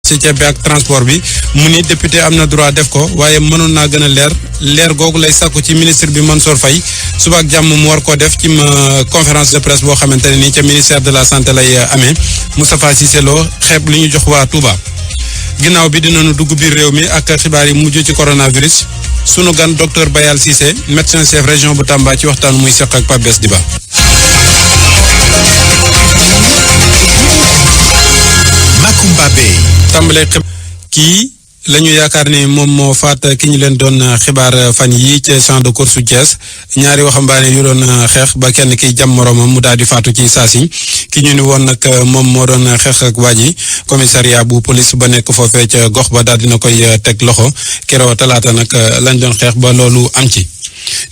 ci ceeb bi ak transport bi mu ni député am na droit def ko waaye mënoon naa gën a leer googu lay sàkku ci ministre bi Mansour Faye suba ak jàmm mu war koo def ci conférence de presse boo xamante ne nii ca ministère de la santé lay amee. Moustapha Cissé Lo xeeb li ñu jox waa Touba. ginnaaw bi dinañu dugg biir réew mi ak xibaar yi mujj ci coronavirus sunu gan docteur Bayal Cissé médecin chef région bu Tamba ci waxtaan muy seq ak Pape Bes Diba. Makumba Bey. tàmbalee kii la ñu yaakaar ni moom moo faat ki ñu leen doon xibaar fan yi ci champ de course su Thiès ñaari waxambaane yu doon xeex ba kenn kiy jam moroomam mu daal di faatu ci saasi ki ñu ni woon nag moom moo doon xeex ak waa ji commissariat bu police ba nekk foofee ca gox ba daal dina koy teg loxo keroog talaata nag lañ doon xeex ba loolu am ci.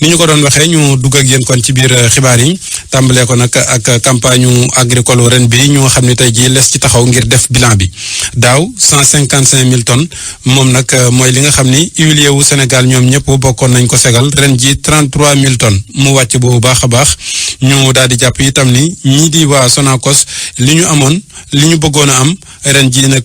ni ñu ko doon waxee ñu dugg ak yéen kon ci biir xibaar yi tàmbalee ko nag ak campagne agricole ren bi ñu nga xam ne tey jii les ci taxaw ngir def bilan bi daaw 155 000 tonnes moom nag mooy li nga xam ni huilier wu Sénégal ñoom ñëpp bokkoon nañ ko segal ren ji 33 000 tonnes mu wàcc bu baax a baax ñu daal di jàpp itam ni ñii di waa Sonacos li ñu amoon li ñu bëggoon a am ren ji nag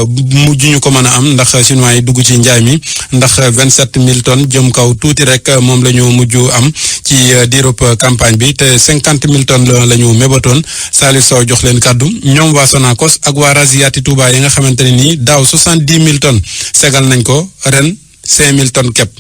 mujj ñu ko mën a am ndax chinois yi dugg ci njaay mi ndax 27 000 tonnes jëm kaw tuuti rek moom la ñu mujj am ci diirub campagne bi te 50 000 tonnes la ñu mébatoon Salif Sow jox leen kàddu ñoom waa Sonacos ak waa Rasiati Touba yi nga xamante ne nii daaw 70 000 tonnes segal nañ ko ren 5 000 tonnes képp.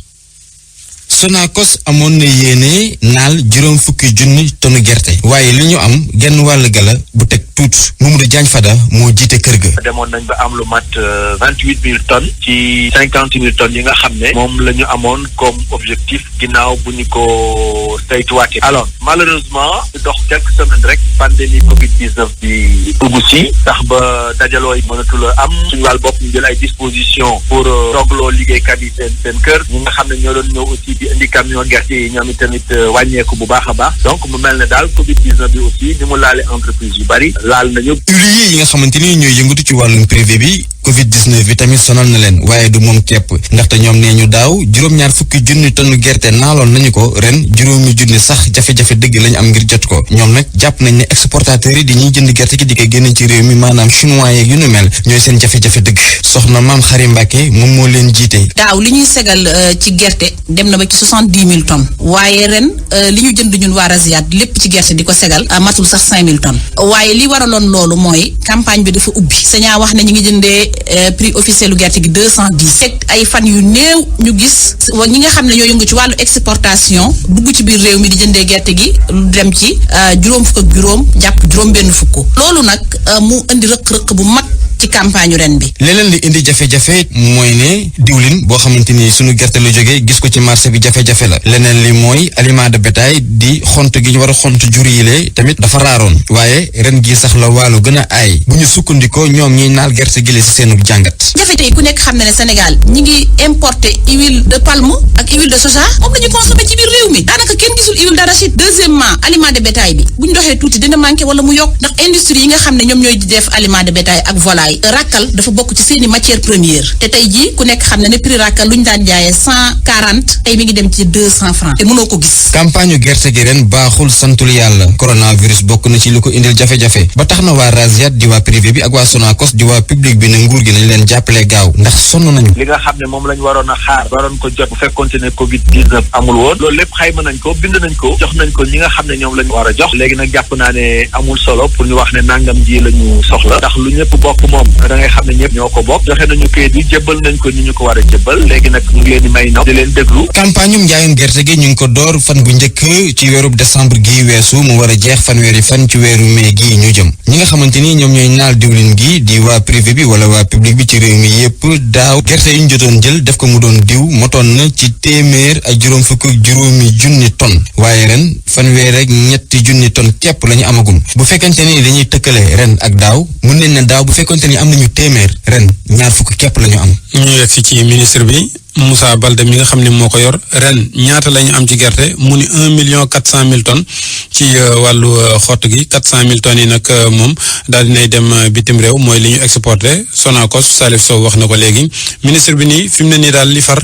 Sonacos amoon na yéene naal 50,000 tonnes gerte waaye li ñu am genn wàll gala bu teg tuut Mamadou Diagne Fada moo jiite kër ga. demoon nañ ba am lu mat 28 000 tonnes ci 50 000 tonnes yi nga xam ne moom la ñu amoon comme objectif ginnaaw bu ñu ko saytuwaatee. alors malheureusement dox quelques semaines rek pandémie Covid-19 bi dugg si tax ba dajaloo yi mënatul a am suñu wàll bopp ñu jël ay dispositions pour toogloo liggéeykat yi seen kër ñi nga xam ne ñoo doon ñëw aussi di indi camion gerte yi ñoom itamit wàññeeku bu baax a baax donc mu mel ne daal Covid-19 bi aussi ni mu laale entreprise yu bari laal nañu. huiliers yi nga xamante ni ñooy yëngatu ci wàllum privé bi Covid-19 bi tamit sonal na leen waaye du moom képp ndaxte ñoom nee ñu daaw 250,000 tonnes gerte naaloon nañu ko ren 5,000 sax jafe-jafe dëgg lañ am ngir jot ko ñoom nag jàpp nañ ne exportateurs yi dañuy jënd gerte gi di ko génne ci réew mi maanaam chinois yeeg yu nu mel ñooy seen jafe-jafe dëgg soxna Maam Xari Mbàkke moom moo leen jiite. daaw li ñuy segal ci gerte dem na ba ci 70,000 tonnes waaye ren li ñu jënd ñun waa Rasiat lépp ci gerte di ko segal matul sax 5,000 tonnes waaye li waraloon loolu mooy campagne bi dafa ubbi sañaa wax ne ñu ngi jëndee prix officiel lu gerte gi 210 teg ay fan yu néew ñu gis ñi nga xam ne ñoo yëngu ci wàllu exportation dugg ci biir réew mi di jëndee gerte gi lu dem ci juróom fukk ak juróom jàpp juróom benn fukk loolu nag mu indi rëq-rëq bu mag ci campagne ren bi. leneen li indi jafe-jafe mooy ne diwlin boo xamante ni sunu gerte la jógee gis ko ci marché bi jafe-jafe la leneen li mooy aliment de bétail di xont gi ñu war a xont jur yi lee tamit dafa raaroon waaye ren gii sax la wàllu gën a aay bu ñu sukkandikoo ñoom ñiy naal gerte gi la si seenu jàngat. jafe-jafe yi ku nekk xam na ne Sénégal ñi ngi importer huile de palme ak huile de soja moom la ñu consommé ci biir réew mi daanaka kenn gisul huile d'arachide. deuxièmement aliment de bétail bi bu ñu doxee tuuti dina manqué wala mu yokk ndax industrie yi nga xam ne ñoom ñooy def aliment de bétail ak volaille ràkkal dafa bokk ci seeni matière première te tey jii ku nekk xam na ne prix ràkkal lu ñu daan jaayee 140 tey mi ngi dem ci 200 francs te mënoo ko gis. campagne gerte gi ren baaxul santul yàlla coronavirus bokk na ci li ko indil jafe-jafe ba tax na waa Rasiat di waa privé bi ak waa Sonacos di waa public bi ne nguur gi nañ leen jàppale gaaw ndax sonn nañu. li nga xam ne moom lañ waroon a xaar waroon ko jot bu fekkonte ne Covid-19 amul woon loolu lépp xayma nañ ko bind nañ ko jox nañ ko ñi nga xam ne ñoom lañ war a jox léegi nag jàpp naa ne amul solo pour ñu wax ne nangam ji la ñu soxla ndax lu ñëpp bokk moom da ngay xam ne ñëpp ñoo ko bokk joxe nañu kayit yi jébbal nañ ko ñi ñu ko war a jébbal léegi nag ñu ngi leen di may nopp di leen déglu. campagne njaayum gerte gi ñu ngi ko door fan bu njëkk ci weerub décembre gii weesu mu war a jeex fanweeri fan ci weeru mai gii ñu jëm ñi nga xamante ni ñoom ñooy naal diwlin gi di waa privé bi wala waa public bi ci réew mi yépp daaw gerte yi ñu jotoon jël def ko mu doon diw motoon na ci téeméer ak juróom fukk ak juróomi junni tonnes waaye ren fanweer ak ñetti junni tonnes képp la ñu amagum bu fekkente ni dañuy tëkkale ren ak daaw mun nañ ne daaw bu fekkente ni am nañu téeméer ren ñaar fukk képp la ñu am. ñu yegg si ci ministre bi Moussa Baldé mi nga xam ne moo ko yor ren ñaata la ñu am ci gerte mu ni 1,4 million tonnes ci wàllu xott gi 400,000 tonnes yi nag moom daal dinay dem bitim réew mooy li ñu exporté Sonacos Salif Sow wax na ko léegi ministre bi nii fi mu ne nii daal li far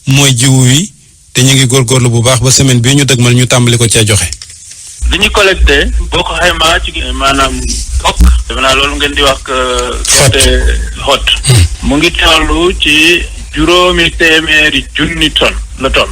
mooy jiwu wi te ñu ngi góorgóorlu bu baax ba semaine bii ñu dëgmal ñu tàmbali ko cee joxe. li ñu collecté boo ko xaymaa ci maanaam fokk defe naa loolu ngeen di wax gerte haute. mu ngi toll ci juróomi téeméeri junni tonnes la toll.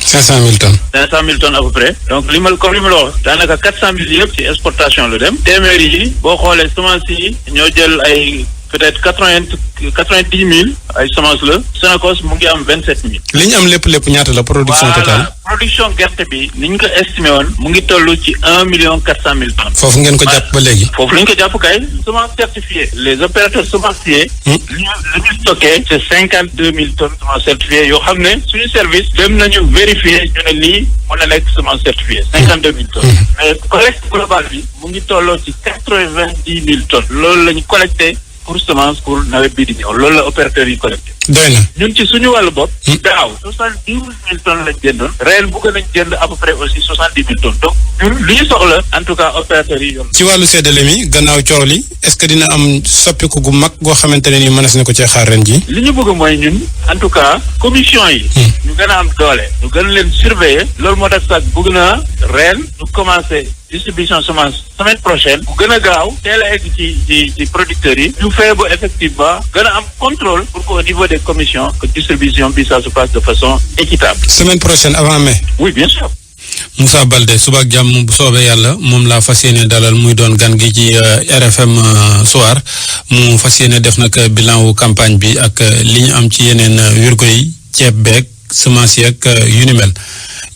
500 000 tonnes. 500 000 tonnes à peu près. donc li ma la wax daanaka 400 000 yëpp ci exportation la dem. téeméeri yi boo xoolee semence yi ñoo jël ay peut-être 90 000 ay semence la. Sonacos mu ngi am 27 000. li ñu am lépp ñaata la production totale. production gerte bi ni ñu ko estimé woon mu ngi toll ci 1,4 million tonnes. foofu ngeen ko jàpp ba léegi. foofu la ñu ko jàpp kay. semence certifiée. les opérateurs semenciers. li ñu stocké c'est 52 000 tonnes semence certifiée yoo xam ne suñu service dem nañu vérifier ñu ne lii mën na nekk semence certifiée 52 000 tonnes. mais collecte globale bi mu ngi tolloo ci 90 000 tonnes. loolu la ñu collecté pour semence pour nawet bii di ñëw loolu la opérateurs yi collecté. doy na ñun ci suñu wàllu bopp. daaw 70 000 tonnes lañ jëndoon. ren bëgg nañ jënd à peu près aussi 70 000 tonnes. donc ñun li ñu soxla en tout cas opérateurs yi yoon. ci wàllu séddale mi gannaaw coow li est-ce que dina am soppiku gu mag goo xamante ne nii mënees na ko cee xaar ren ji. li ñu bëgg mooy ñun en tout cas commission yi. ñu gën a am doole. ñu gën leen surveiller. loolu moo tax sax bëgg naa ren ñu commencé distribution semence semaine prochaine. bu gën a gaaw teel a egg ci producteurs yi. ñu fexe ba effectivement gën a am contrôle pour qu'au niveau des commissions que distribution bi ça se passe de façon équitable. semaine prochaine avant mai. oui bien sûr. Moussa Baldé suba ak jàmm bu soobee yàlla moom laa fas yéene dalal muy doon gan gi ci RFM soir mu fas yéene def nag bilan wu campagne bi ak li ñu am ci yeneen wirgo yi ceeb beeg semence yi ak yu ni mel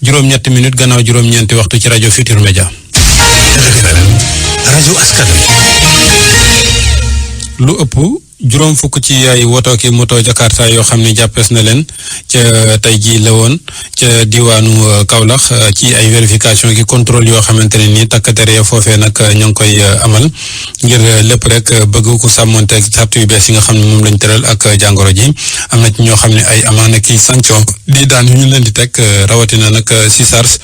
juróom-ñetti minutes gannaaw juróom-ñeenti waxtu ci rajo Futur Média. rajo askan lu ëpp juróom fukk ci ay woto ki moto Jakarta yoo xam ne jàppees na leen ca tey jii la woon ca diwaanu Kaolack ci ay vérification ki contrôle yoo xamante ne nii takk der ya foofee nag ñoo ngi koy amal ngir lépp rek bëgg ko sàmmonteeg sart yu bees yi nga xam ne moom lañ tëral ak jàngoro ji am na ci ñoo xam ne ay amaana ki sanction di daan yu ñu leen di teg rawatina nag si SARS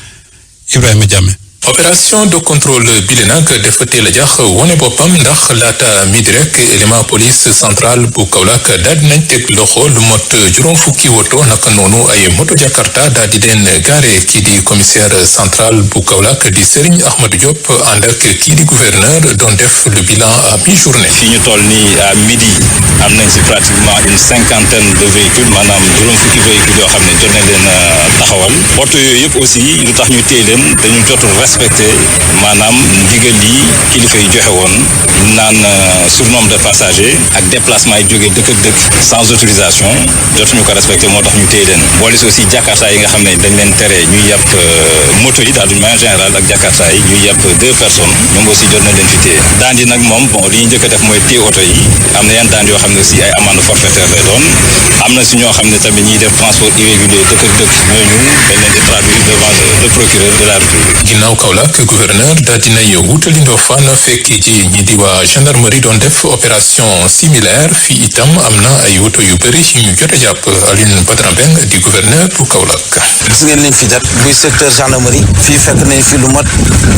Ibrahima Diame. opération de contrôle bi le nag dafa teel a jax wone boppam ndax laata midi rek élément police centrale bu Kaolack daal di nañ teg loxo lu mot juróom fukki woto naka noonu ay moto Jakarta daal di leen gaare kii di commissaire central bu Kaolack di Serigne Ahmadou Diop ànd ak kii di gouverneur doon def le bilan à mi-journée. fii ñu toll nii à midi am nañ si pratiquement une 50aine de véhicules maanaam juróom fukki véhicules yoo xam ne jot nañ leen taxawal oto yooyu yëpp aussi lu tax ñu téye leen dañu jotul respecté maanaam ndigal yi kilifa yi joxe woon naan surnombre de passagers ak déplacement yi jógee dëkk ak dëkk sans autorisation jotuñu ko respecté moo tax ñu téye leen boole si aussi Jakarta yi nga xam ne dañ leen tere ñuy yàpp moto yi daal d'une manière générale ak Jakarta yi ñuy yàpp 2 personnes ñoom aussi jot nañ leen fi téye daan yi nag moom bon li ñu njëkk a def mooy téye oto yi am na yenn daan yoo xam ne aussi ay amende forfaitaire lay doon am na si ñoo xam ne tamit ñiy def transport irrégulier dëkk ak dëkk ñooñu dañ leen di traduire devant le procureur de la République. ginnaaw Kaolack gouverneur daal dinay wutali Ndofane fekk ji ñi di waa gendarmerie doon def opération similaire fii itam am na ay woto yu bëri yu ñu jot a jàpp Alioune Badara Mbengue di gouverneur bu Kaolack. gis ngeen liñ fi jàpp buy secteur gendarmerie fii fekk nañ fi lu mat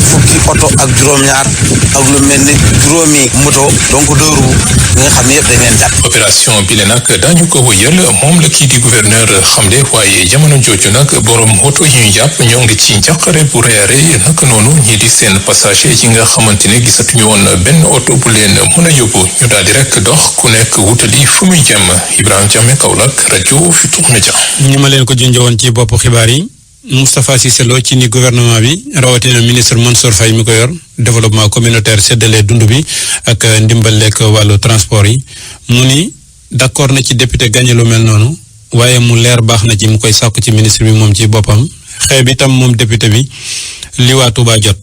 fukki oto ak juróom-ñaar ak lu mel ni juróomi moto donc 2 roues yi nga xam ne yëpp dañ leen jàpp. opération bi le nag daañu ko wëyal moom la kii di gouverneur xamle waaye jamono jooju nag borom woto yi ñu jàpp ñoo ngi ci njàqare bu reere naka noonu ñii di seen passager yi nga xamante ne gisatuñu woon benn oto bu leen mën a yóbbu ñu daal di rek dox ku nekk wutali fu muy jëm Ibrahima Diame Kaolack rajo Futur Média. ñi ma leen ko junjoon ci bopp xibaar yi Moustapha Cissé Lo ci ni gouvernement bi rawatina ministre Mansour Faye mi ko yor développement communautaire séddale dund bi ak ndimbal lekk wàllu transport yi mu ni d'accord na ci député gagné lu mel noonu waaye mu leer baax na ci mu koy sàkku ci ministre bi moom ci boppam xëy bi tam moom député bi li waa Touba jot.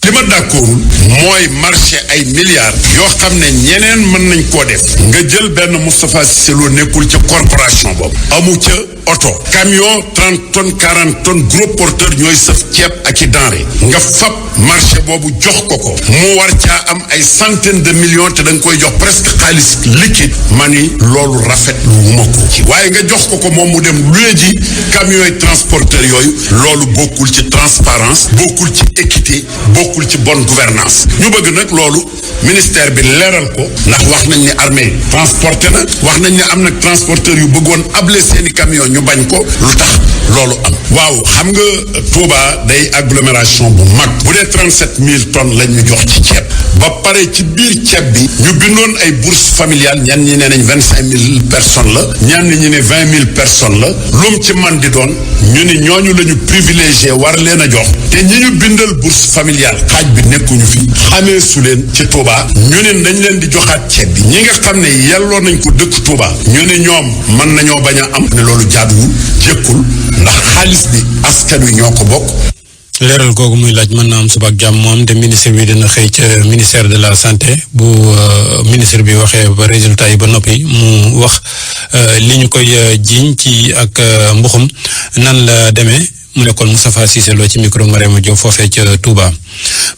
li ma d'accordul mooy marché ay milliards yoo xam ne ñeneen mën nañ koo def nga jël benn Moustapha Cissé Lo nekkul ca corporation boobu amu ca oto camion 30 tonnes 40 tonnes gros porteur ñooy sëf ceeb ak i denrée nga fab marché boobu jox ko mu war caa am ay centaines de millions te da nga koy jox presque xaalis liquide ma ni loolu rafet lu ma ko ci waaye nga jox ko moom mu dem luye ji camions yi transporteurs yooyu loolu bokkul ci transparence bokkul ci équité bokkul ci bonne gouvernance ñu bëgg nag loolu ministère bi leeral ko ndax wax nañ ne armée transporté na wax nañ ne am na transporteur yu bëggoon able seeni camion ñu bañ ko lu tax loolu am waaw xam nga Touba day agglomération bu mag bu dee 37 000 tonnes lañ ñu jox ci ceeb ba pare ci biir ceeb bi ñu bindoon ay bourse familiale ñenn ñi nee nañ 25,000 personnes la ñenn ñi ne 20,000 personnes la lum ci man di doon ñu ni ñooñu la ñu privilégié war leen a jox te ñi ñu bindal bourse familiale xaaj bi nekkuñu fi xamee su leen ci Touba ñu ne dañ leen di joxaat ceeb bi ñi nga xam ne yelloo nañ ko dëkk Touba ñu ne ñoom mën nañoo bañ a am ne loolu jaaduwul jékkul ndax xaalis bi askan wi ñoo ko bokk. leeral googu muy laaj mën na am suba ak jàmm moom te ministre bi dina xëy ca ministère de la santé bu ministre bi waxee ba résultat yi ba noppi mu wax li ñu koy jiiñ ci ak mbuxum nan la demee mu nekkoon Moustapha Cissé Lo ci micro Marème Diop foofee ca Touba.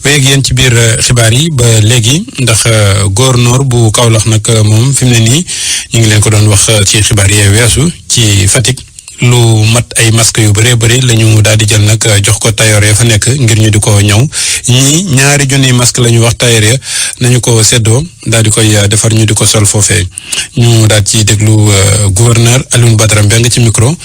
léegi yéen ci biir xibaar yi ba léegi ndax gouverneur bu Kaolack nag moom fi mu ne nii ñu ngi leen ko doon wax ci xibaar yee weesu ci Fatick. lu mat ay masque yu bëree bëri la ñu daal di jël nag jox ko tailleur ya fa nekk ngir ñu di ko ñëw ñii 2 junniy masque la ñu wax tailleur ya nañu ko séddoo daal di koy defar ñu di ko sol foofee ñu daal ci déglu gouverneur Alioune Badara Mbengue ci micro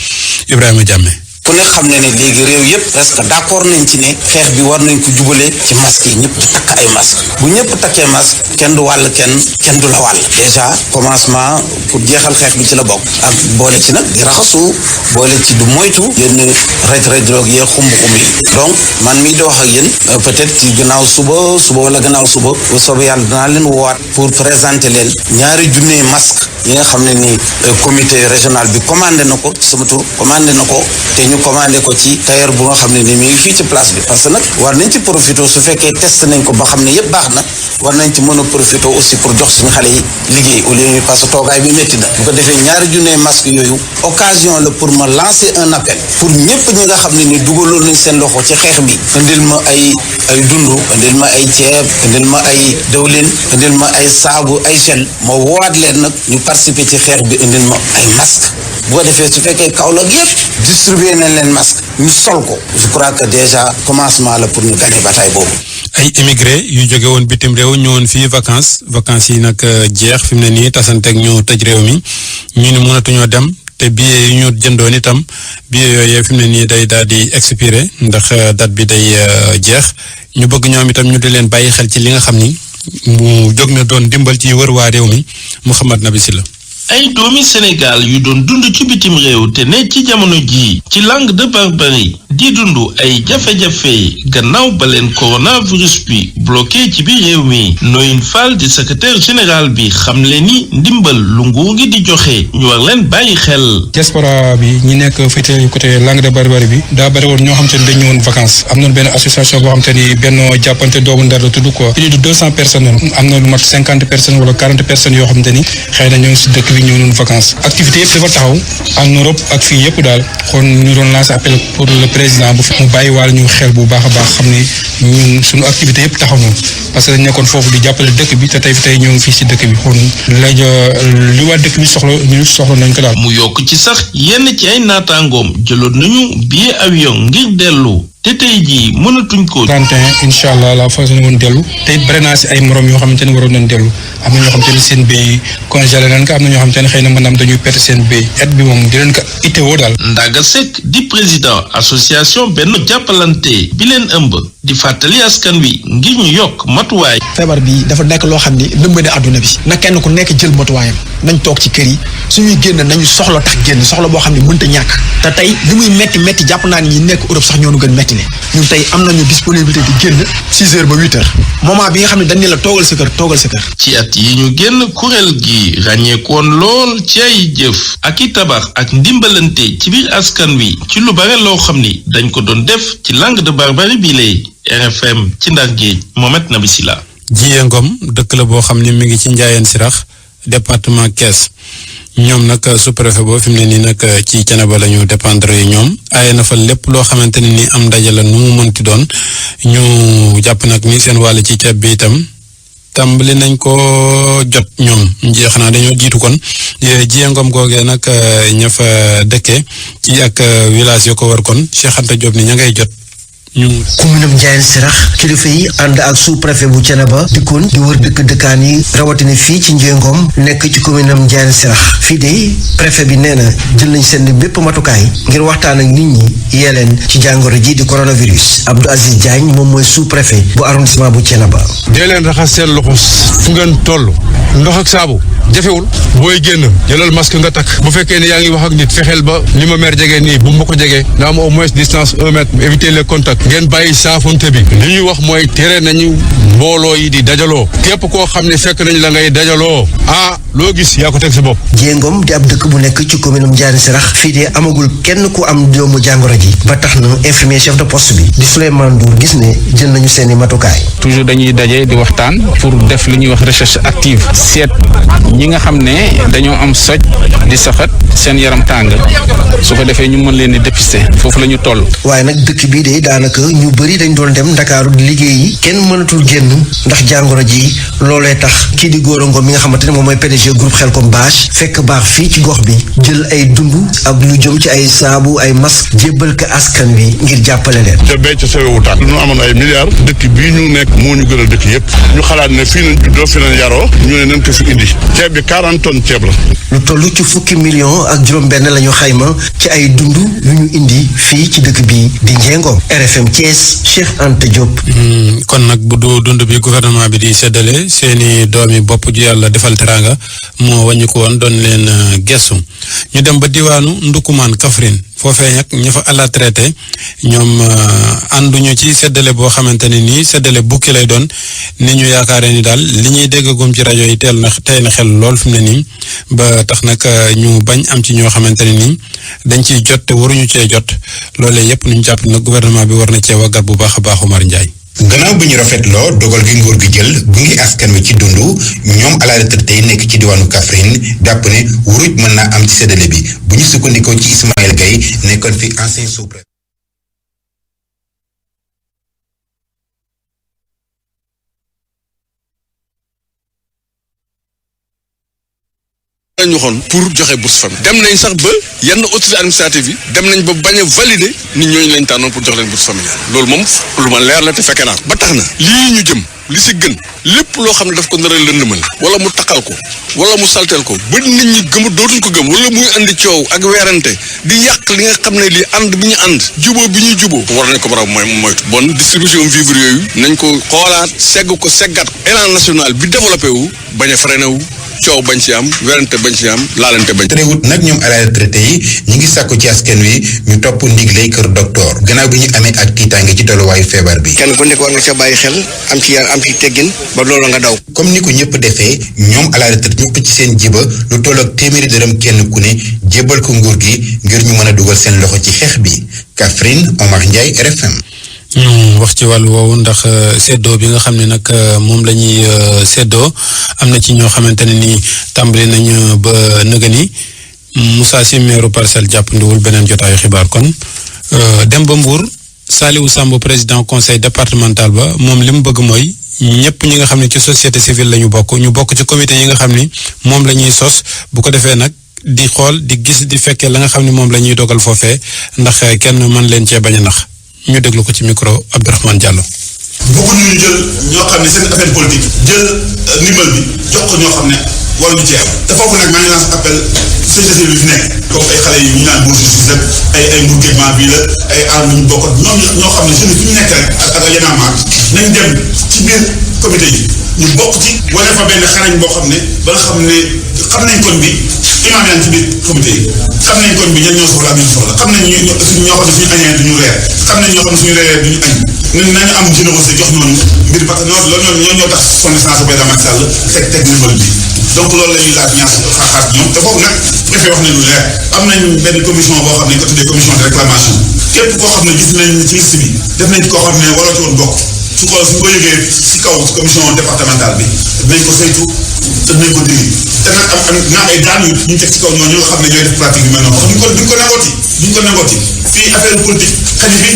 Ibrahima Diamé. ku ne xam ne ne léegi réew yëpp presque d'accord nañ ci ne xeex bi war nañ ko jubale ci masque yi ñëpp di takk ay masque bu ñëpp takkee masque kenn du wàll kenn du la wàll déjà commencement pour jeexal xeex bi ci la bokk ak boole ci nag di raxasu boole ci du moytu yenn raj drogue yee xumb-xumb yi donc man mii di wax ak yéen peut-être ci gannaaw suba wala gannaaw suba bu soobee yàlla danaa leen woowaat pour présenter leen 2 junniy masque yi nga xam ne ni comité régional bi commandé na ko ci sama tur commandé na ko te ñu commandé ko ci tailleur bu nga xam ne ni mi ngi fii ci place bi parce que nag war nañ ci profité su fekkee test nañ ko ba xam ne yëpp baax na war nañ ci mën a profité aussi pour jox suñu xale yi liggéey au lieu parce que toogaay bi métti na bu ko defee 2 junniy masque yooyu occasion la pour ma lancer un appel pour ñëpp ñi nga xam ne ni dugaloon nañ seen loxo ci xeex bi indil ma ay dundu indil ma ay ceeb indil ma ay dawlin indil ma ay saabu ay gel ma woowaat leen nag ñu participer ci xeex bi indil ma ay masque bu ko defee su fekkee Kaolack yëpp distribué nañ leen masque ñu sol ko je crois que déjà commencement la pour ñu gagner bataille boobu. ay immigré yu jóge woon bitim réew ñëwoon fii vacances yi nag jeex fi mu ne nii tasanteeg ñu tëj réew mi ñu ni mënatuñoo dem te billet yi ñu jëndoon itam billet yooyu fi mu ne nii day daal di expiré ndax date bi day jeex ñu bëgg ñoom itam ñu di leen bàyyi xel ci li nga xam ni mu jóg na doon dimbal ci wër waa réew mi Mouhamed Nabi Sylla. ay doomi Sénégal yu doon dund ci bitim réew te ne ci jamono jii ci Langue de Barbarie di dund ay jafe-jafe gannaaw ba leen coronavirus bi bloqué ci biir réew mi Noyin Fall di secrétaire général bi xam le ni ndimbal lu nguur gi di joxe ñu war leen bàyyi xel. diaspora bi ñi nekk féete côté Langue de Barbarie bi daa bëri woon ñoo xam te ne dañ ñëwoon vacances am na benn association boo xam te ni benn jàppante doomu ndar la tudd quoi plus de 200 personnes am na lu mat 50 personnes wala 40 personnes yoo xam te ni xëy na ñoo ngi si dëkk bi ñëw noonu vacances activité yëpp dafa taxaw en Europe ak fii yëpp daal kon ñu doon lancer appel pour le président bu mu bàyyi waale ñu xel bu baax a baax xam ne ñun suñu activité yëpp taxaw na parce que dañ nekkoon foofu di jàppale dëkk bi te tey ñoo ngi fii si dëkk bi kon léegi li waa dëkk bi soxla ñu soxla nañ ko daal. mu yokk ci sax yenn ci ay naataangoom jëloon nañu billet avion ngir dellu. te tey jii mënatuñ ko. 31 incha allah la fas yéene woon dellu te it bëri naa si ay morom yoo xamante ne waroon nañ dellu am na ñoo xamante ne seen béy congelé nañ ko am na ñoo xamante ne xëy na maanaam dañuy perte seen béy et bi moom di leen ko itteewoo daal. Ndaga Seck di président association benn jàppalante bi leen ëmb di fàttali askan wi ngir ñu yokk matuwaay. feebar bi dafa nekk loo xam ni lëmb na àdduna bi na kenn ku nekk jël matuwaayam nañ toog ci kër yi suñuy génn nañu soxla tax génn soxla boo xam ne mënta ñàkk te tey li muy metti jàpp naa ni ñi nekk Europe sax ñoo nu gën metti ñun tey am nañu disponibilité di génn 6 heures ba 8 heures moment bi nga xam ne dañ ne la toogal sa kër. ci at yi ñu génn kuréel gi ràññeekoon lool ci ay jëf ak i tabax ak ndimbalante ci biir askan wi ci lu bare loo xam ni dañ ko doon def ci Langue de Barbarie bi lay RFM ci Ndar Géej Mohamed Nabi Sylla. Jiyee Ngom dëkk la boo xam ne mi ngi ci Njaayeen Sirax département Kees ñoom nag sous-préfet boo fi mu ne nii nag ci Thiénaba la ñu dépendre yi ñoom aaye na fa lépp loo xamante ne ni am ndaje la nu mu mënti doon ñu jàpp nag ni seen wàll ci ceeb bi itam tàmbali nañ ko jot ñoom jeex naa dañoo jiitu kon Jiyee Ngom googee nag ña fa dëkkee ci ak village yo ko war kon Cheikh Anta Diop ni ña ngay jot ñu. commune Ndiayène Sirakh kilifa yi ànd ak sous-préfet bu Thiénaba dikkoon di wër dëkkaan yi rawatina fii ci Ndiéngom nekk ci commune Ndiayène Sirakh fii de préfet bi nee na jël nañ seen bépp matukaay ngir waxtaan ak nit ñi yee leen ci jàngoro ji di coronavirus. Abdou Aziz Diagne moom mooy sous-préfet bu arrondissement bu Thiénaba. dee leen raxas seen loxo fu ngeen toll ndox ak saabu jafewul booy génn jëlal masque nga takk bu fekkee ne yaa ngi wax ak nit fexeel ba ni ma meer jege nii bu ma ko jegee na am au moins distance 1 mètre éviter les contacts ngeen bàyyi saafonte bi li ñuy wax mooy tere nañu mbooloo yi di dajaloo képp koo xam ne fekk nañ la ngay dajaloo loo gis yaa ko teg sa bopp. Ndiéngom di ab dëkk bu nekk ci commune Ndiayène Sirakh fii de amagul kenn ku am doomu jàngoro ji ba tax na infirmier chef de poste bi di Souleymane Ndour gis ne jël nañu seeni matukaay. toujours dañuy daje di waxtaan pour def li ñuy wax recherche active seet ñi nga xam ne dañoo am soj di saxat seen yaram tàng su ko defee ñu mën leen di dépister foofu la ñu toll. waaye nag dëkk bii de daanaka ñu bëri dañ doon dem Ndakaaru di liggéeyi kenn mënatul génn ndax jàngoro ji loolee tax kii di Gora Ngom mi nga xamante ne moom mooy PDG groupe Xelcom bâche fekk baax fii ci gox bi jël ay dund ak lu jëm ci ay saabu ay masque jébbal ko askan wi ngir jàppale leen. te béy ca sawe wutaan ñu amoon ay milliards dëkk bii ñu nekk moo ñu gënal dëkk yëpp ñu xalaat ne fii nañ juddoo fi nañ yaroo ñu ne nañ ko fi indi ceeb bi 40 tonnes ceeb la. lu toll ci fukki million ak juróom-benn la ñu xayma ci ay dund yu ñu indi fii ci dëkk bi di Ndiéngom. RFM Thiès Cheikh Anta Diop. kon nag bu du dund bi gouvernement bi di séddale seeni doomi bopp ju yàlla defal teraanga moo wàññi ko woon doon leen gestu ñu dem ba diwaanu Ndukumaan Kaffrine foofee nag ña fa àlla traité ñoom ànduñu ci séddale boo xamante ne nii séddale bukki lay doon ni ñu yaakaare ni daal li ñuy déggagum ci rajo yi tey na xel lool fi mu ne nii ba tax nag ñu bañ am ci ñoo xamante ne nii dañ ciy jot te waruñu cee jot loolee yëpp ñu jàpp nag gouvernement bi war na cee waggat bu baax a baax Omar Ndiaye. gannaaw bi ñu rafetloo dogal gi nguur gi jël gunge askan wi ci dund ñoom à la retraite yi nekk ci diwaanu Kaffrine jàpp ne wuruj mën naa am ci séddale bi bu ñu sukkandikoo ci Ismaël Gaye nekkoon fi ancien sous-préfet. lañ waxoon pour joxe bourse famille dem nañ sax ba yenn autorité administrative yi dem nañ ba bañ a valider nit ñooñu lañ tànnoon pour jox leen bourse familiale loolu moom lu ma leer la te fekke naa ko ba tax na lii ñu jëm li si gën lépp loo xam ne daf ko nar a lëndëmal wala mu taqal ko wala mu salteel ko ba nit ñi gëm dootuñ ko gëm wala muy andi coow ak weerante di yàq li nga xam ne lii ànd bi ñu ànd juboo bi ñuy juboo war nañ ko bara moytu bon distribution vivre yooyu nañ ko xoolaat segg ko seggaat ko élan national bi développé wu bañ a freiné wu coow bañ ci am werante bañ ci am laalante bañ. terewut nag ñoom à la retraité yi ñu ngi sàkku ci askan wi ñu topp ndiglay kër docteur gannaaw bi ñu amee ak tiitaange ci tolluwaayu feebar bi. kenn ku nekk war nga ca bàyyi xel am ci yar am ci teggin ba loolu nga daw. comme ni ko ñëpp defee ñoom à la retraite ñu ci seen jiba lu toll ak téeméeri dërëm kenn ku ne jébbal ko nguur gi ngir ñu mën a dugal seen loxo ci xeex bi Kaffrine Omar Ndiaye RFM. ñu wax ci wàllu woowu ndax séddoo bi nga xam ne nag moom la ñuy séddoo am na ci ñoo xamante ne ni tàmbali nañu ba nëga ni Moussa Sy meeru Parcelles jàppandiwul beneen jotaayu xibaar kon dem ba Mbour Saliou Samb président conseil départemental ba moom li mu bëgg mooy ñëpp ñi nga xam ne ci société civile la ñu bokk ci comité yi nga xam ni moom la ñuy sos bu ko defee nag di xool di gis di fekkee la nga xam ne moom la ñuy dogal foofee ndax kenn mën leen cee bañ a nax ñu déglu ko ci micro Abdourahmane Diallo. bëgguñu ñu jël ñoo xam ne seen affaire politique jël ndimbal bi jox ko ñoo xam ne waruñu cee am te foofu nag maa ngi lance appel société bi fi nekk comme ay xale yi ñu naan bourse justice rek ay mbourguement bii la ay arme ñu bokk ñoom ñoo xam ne jeune fi ñu nekk rek ak yenamaat nañ dem ci biir comité yi ñu bokk ci wane fa benn xarañ boo xam ne ba nga xam ne xam nañ koñ bi imaam yaa ngi ci biir comité yi xam nañ koñ bi ñan ñoo soxla ak ñu soxla xam nañ ñoo xam ne suñu añee duñu reer xam nañ ñoo xam ne suñu reeree duñu añ nañu am générosité jox ñooñu mbir parce que ñoo tax son essence président Macky Sall teg ndimbal bi donc loolu la ñuy laaj ñaar xaar ñoom te foofu nag préfet wax nañ lu leer am nañ benn commission boo xam ne ko tuddee commission de réclamation képp koo xam ne gis nañ ci liste bi def nañ ci koo xam ne waroo ci woon bokk su ko yëgee si kaw commission départementale bi dinañ ko saytu te dinañ ko diri te nag am ay daan yu ñu teg ci kaw ñooñu nga xam ne ñooy def pratique yu mel noonu duñ ko nangooti fii affaire politique xaji bi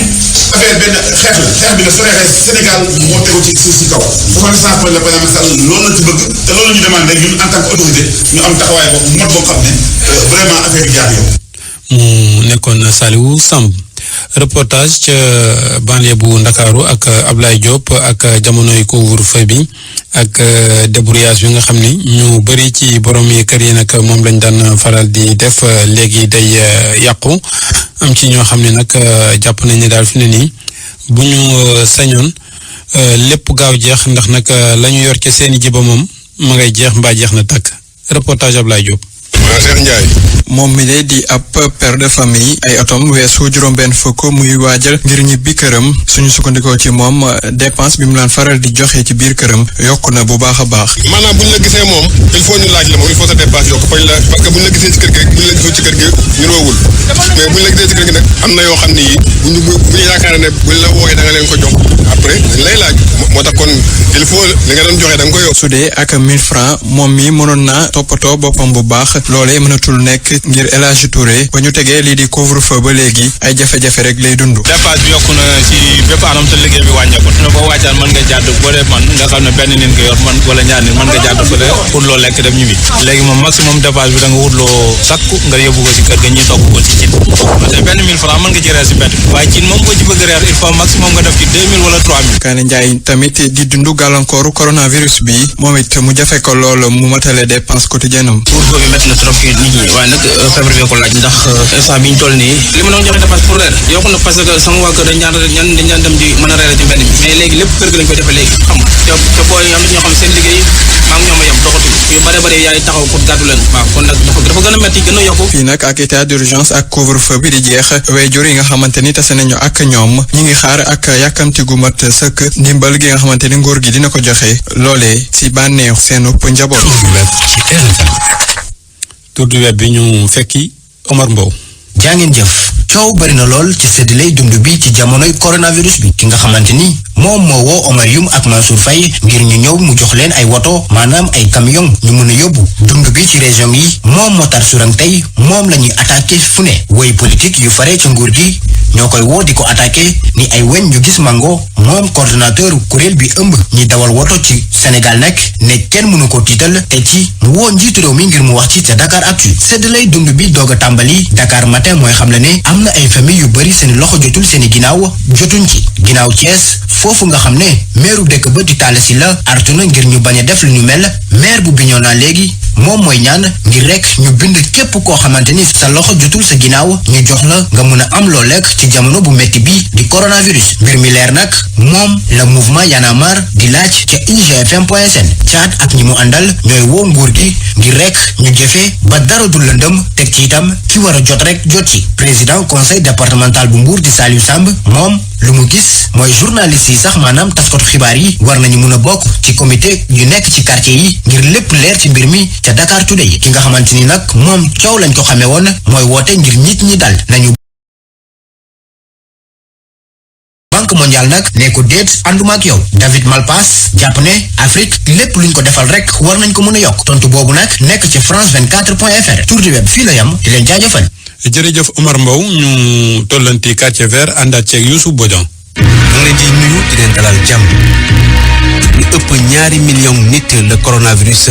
affaire benn xeex bi nag su neexee Sénégal moo tegu ci suuf si kaw bu ma sens mooy la président Macky Sall loolu la ci bëgg te loolu ñu demandé ñun en tant que autorité ñu am taxawaay boobu mot boo xam ne vraiment affaire yi jaar yow. mu nekkoon Saliou Samb reportage ca banlieue bu Ndakaaru ak Ablaye Diop ak jamonoy couvre-feu bi ak débrouillage bi nga xam ni ñu bëri ci borom yi kër yi nag moom lañ daan faral di def léegi day yàqu am ci ñoo xam ne nag jàpp nañ ne daal fi ne nii bu ñu sañoon lépp gaaw jeex ndax nag la ñu yor ci seeni jiba moom ma ngay jeex mbaa jeex na tàkk reportage Ablaye Diop. Cheikh Ndiaye moom mi de di ab père de famille ay atom weesu juróom-benn fukk muy waajal ngir ñibbi këram suñu sukkandikoo ci moom dépense bi mu laan faral di joxe ci biir këram yokk na bu baax a baax. maanaam bu ñu la gisee moom il faut ñu laaj la moom il faut sa dépense yokk parce que bu ñu la gisee ci kër gi rek bu ñu la gisoo ci kër gi ñu roowul mais bu ñu la gisee ci kër gi nag am na yoo xam ne yi bu ñu yaakaar ne bu ñu la wooyee da nga leen ko jox après dañ lay laaj moo tax kon il faut li nga doon joxe da nga koy yokk. su dee ak 1000 francs moom mi mënoon naa toppatoo boppam bu baax loolee mënatul nekk ngir El Hadji Touré ba ñu tegee lii di couvre-feu ba léegi ay jafe-jafe rek lay dund. dépense bi yokku na ci bépp anam te liggéey bi wàññeeku ne boo wàccaan mën nga jàdd boo dee man nga xam ne benn nit nga yor man wala ñaar nit mën nga jàdd fële pour loo lekk dem ñibbi léegi moom maximum dépense bi da nga wut loo sakku nga yóbbu ko ci kër ga ñuy togg ko ci cin parce que benn 1000 francs mën nga ci reer si mbedd waaye cin moom boo ci bëgg reer il faut maximum nga def ci 2000 wala 3000. Kaane Ndiaye tamit di dund gàllankooru coronavirus bi moom it mu jafe ko lool mu matale dépense quotidienne am. couvre-feu bi métti na trop ci nit ñi waaye nag feebar bi ko laaj ndax instant bi ñu toll nii li ma doon joxe dépense pour reer yokku na parce que sama waa kër dañ daan dem di mën a reere ci mbedd mi mais léegi lépp kër gi lañ koy defee léegi xam nga te booy am na ñoo xam seen liggéey maa ngi ñoom a yem doxatul yu bare bare yaay taxaw pour gàddu leen waaw kon nag dafa gën a métti gën a yokku. fii nag ak état d'urgence ak couvre-feu bi di jeex waajur yi nga xamante ni tase nañu ak ñoom ñi ngi xaar ak yàkkamti gu mat sëkk ndimbal gi nga xamante ni nguur gi dina ko joxe loolee ci bànneexu seenu njaboot. tour du web bi ñu fekki Omar Mbow. jaa ngeen jëf coow bari na lool ci séddale dund bi ci jamonoy coronavirus bi ki nga xamante ni moom moo woo Omar Youm ak Mansour Faye ngir ñu ñëw mu jox leen ay woto maanaam ay camion ñu mën a yóbbu dund bi ci région yi moom moo tar surang tey moom la ñuy attaqué fu ne woy politique yu fare ci nguur gi ñoo koy woo di ko attaqué ni ay weñ ñu gis mango moom coordonnateur kuréel bi ëmb ñi dawal woto ci Sénégal nag ne kenn mënu ko tiital te ci mu woo njiitu réew mi ngir mu wax ci ca Dakar Actu séddalay dund bi doog a tàmbali Dakar Matin mooy xam le ne am na ay famille yu bari seen loxo jotul seeni ginnaaw jotuñ ci ginnaaw Thiès foofu nga xam ne meeru dëkk ba di Talla Sylla artu na ngir ñu bañ a def lu ñu mel maire bu Bignona léegi moom mooy ñaan ngir rek ñu bind képp koo xamante ni sa loxo jotul sa ginnaaw ñu jox la nga mën a am loo lekk ci jamono bu metti bi di coronavirus mbir mi leer nag moom la mouvement Y'en a marre di laaj ca igfm.sn caat ak ñi mu àndal ñooy woo nguur gi ngir rek ñu jëfee ba dara du lëndëm teg ci itam ki war a jot rek jot ci président conseil départemental bu Mbour di Saliou Samb moom lu mu gis mooy journaliste yi sax maanaam taskatu xibaar yi war nañu mun a bokk ci comité yu nekk ci quartier yi ngir lépp leer ci mbir mi ca Dakar Today ki nga xamante ni nag moom coow lañ ko xamee woon mooy woote ngir nit ñi dal nañu. Banque mondiale nag ne ko déet ànduma ak yow David Malpass jàpp ne Afrique lépp luñ ko defal rek war nañ ko mën a yokk tontu boobu nag nekk ci France24.fr tour du web fii la yam di leen jaajëfal. jërëjëf Omar Mbow ñu tollanti quartier vert àndaat ceeg Youssouf Bodian. ñu leen di nuyu di leen dalal jàmm lu ëpp 2 millions nit la coronavirus